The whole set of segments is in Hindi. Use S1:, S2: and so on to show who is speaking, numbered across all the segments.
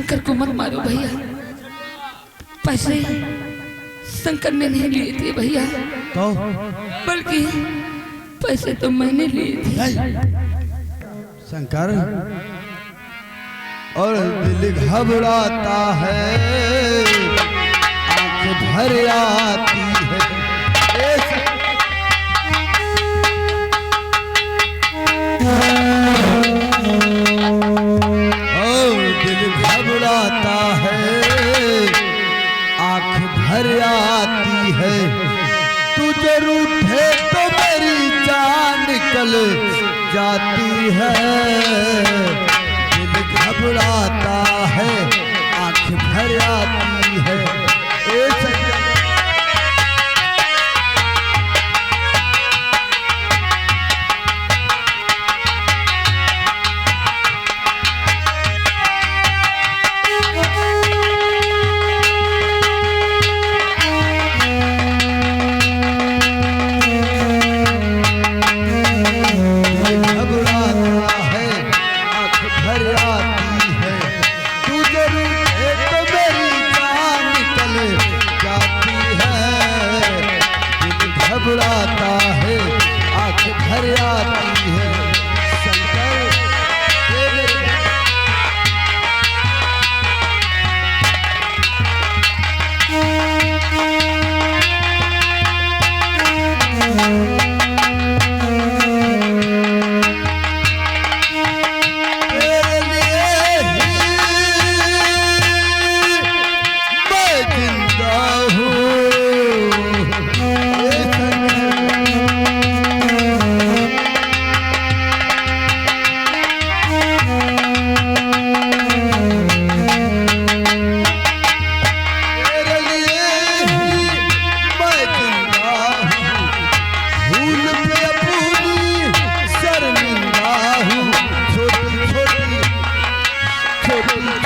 S1: शंकर को मत मारो भैया। पैसे शंकर ने नहीं लिए थे भैया,
S2: तो
S1: बल्कि पैसे तो मैंने लिए थे।
S2: शंकर और दिल घबराता है, आंख भर आती है। दिल घबराता है, आंख भर आती है। तू जरूर है तो मेरी जान निकल जाती है। दिल घबराता है, आंख भर आती है। घबराता है, आंख भर आती है। शंकर तेरे लिए मैं जिंदा हूँ।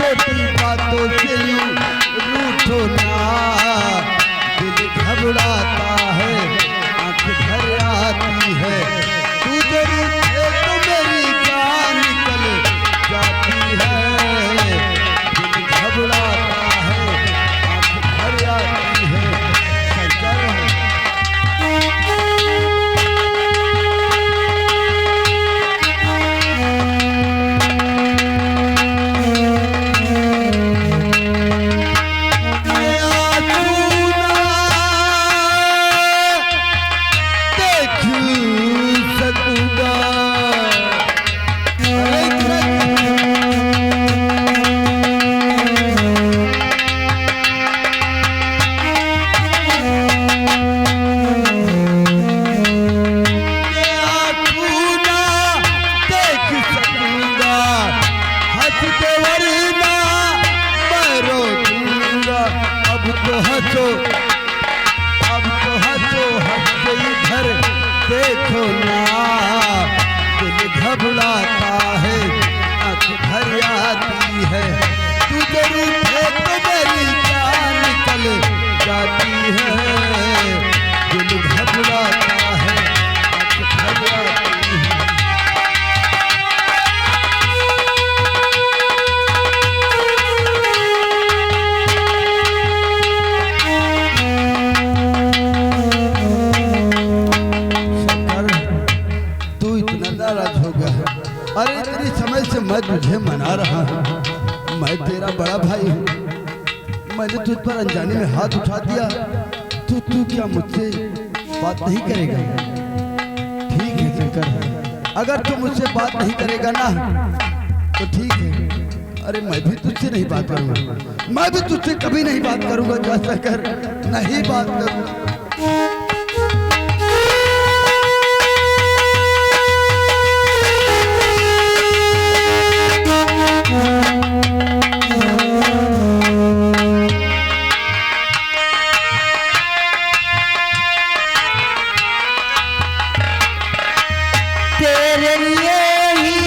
S2: छोटी बातों से रूठो ना, दिल घबराता है, आंख भर आती है। तू जरूर है तो मेरी जान निकल जाती है। दिल घबराता है, आंख भर आती है। शंकर अब तो हंसो इधर देखो ना, दिल घबराता है, आंख भर आती है। तू जरूर है तो मेरी जान निकल जाती है। दिल घबराता है, आंख भर आती है। अरे इतनी समय से मैं तुझे मना रहा हूँ, मैं तेरा बड़ा भाई हूँ। मैंने तुझ पर अनजाने में हाथ उठा दिया तो तू क्या मुझसे बात नहीं करेगा? ठीक है शंकर, अगर तू मुझसे बात नहीं करेगा ना तो ठीक है। अरे मैं भी तुझसे नहीं बात करूँगा, मैं भी तुझसे कभी नहीं बात करूँगा। जा शंकर, नहीं बात करूँगा। तेरे लिए ही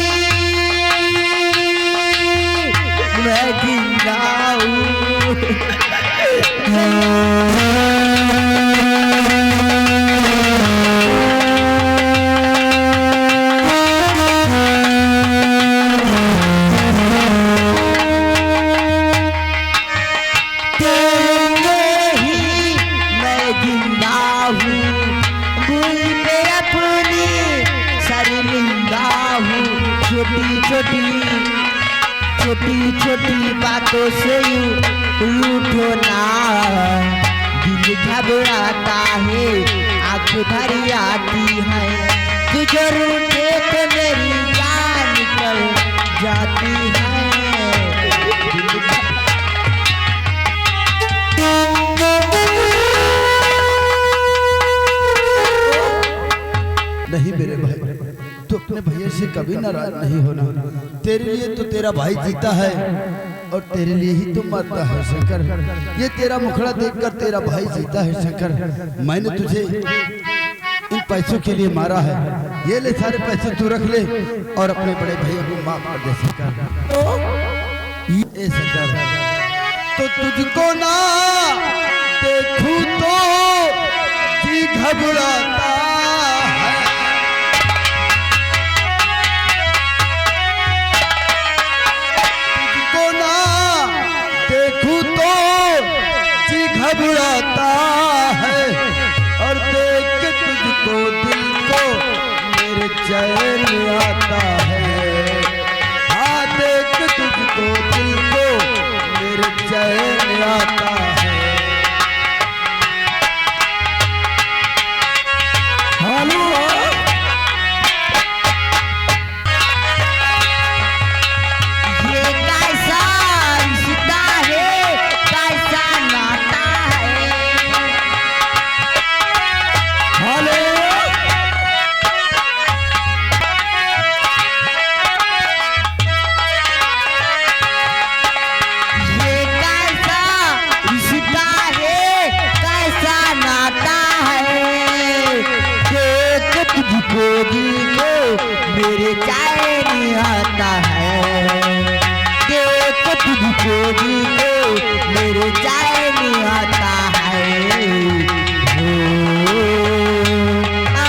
S2: मैं जिंदा हूँ।
S3: बातों से रूठो ना, दिल घबराता है, आँख भरी आती है, तुझे रूठे तो मेरी जान निकल जाती है।
S2: नहीं मेरे भाई, तू अपने भैया से कभी नाराज नहीं होना। तेरे लिए तो तेरा भाई जीता है और तेरे लिए ही तो मरता है शंकर। ये तेरा मुखड़ा देखकर तेरा भाई जीता है शंकर। मैंने तुझे इन पैसों के लिए मारा है, ये ले सारे पैसे तू रख ले और अपने बड़े भैया को माफ कर दे शंकर। ये शंकर तो तुझको ना देखूं तो जी घबराता है, तुझको ना देखूं तो जी घबराता है, और देख के तुझको दिल को मेरे चैन आता है। हाँ देख के तुझको दिल को मेरे चैन आता है।
S3: हेलो ये कैसा रिश्ता है, कैसा नाता है। हेलो ये कैसा रिश्ता है, कैसा नाता है, देख तुझको दिल को मेरे चैन आता है, देख तुझको दिल को मेरे चैन आता है। हो आ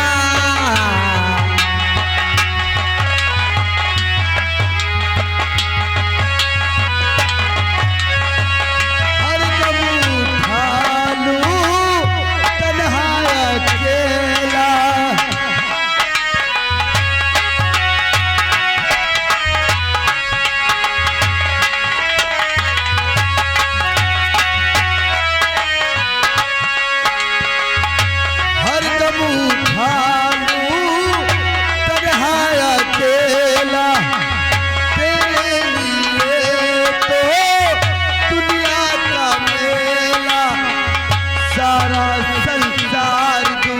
S2: हर दम उठा लूं तन्हा अकेला, हर दम उठा लूं तन्हा अकेला, तेरे लिए तो दुनिया का मेला, सारा संसार तू,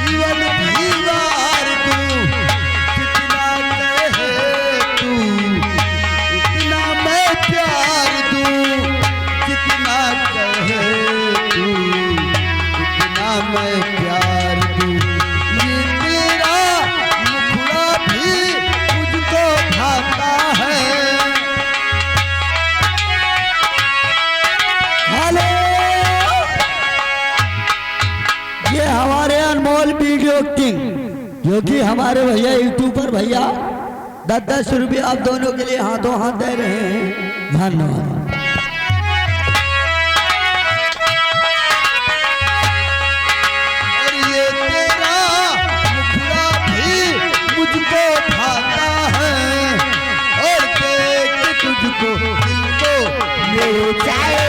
S2: जीवन भी वार तू, जितना कहे तू उतना मैं प्यार दूं, जितना कहे तू उतना मैं प्यार दूं। ये तेरा मुखड़ा भी मुझको भाता है।
S3: हेलो ये हमारे अनमोल वीडियो किंग, जो कि हमारे भैया यूट्यूबर भैया 10-10 रुपये आप दोनों के लिए हाथों हाथ दे रहे हैं। धन्यवाद।
S2: और ये तेरा मुखड़ा भी मुझको भाता है, और देख तुझको दिल को
S3: मेरे चैन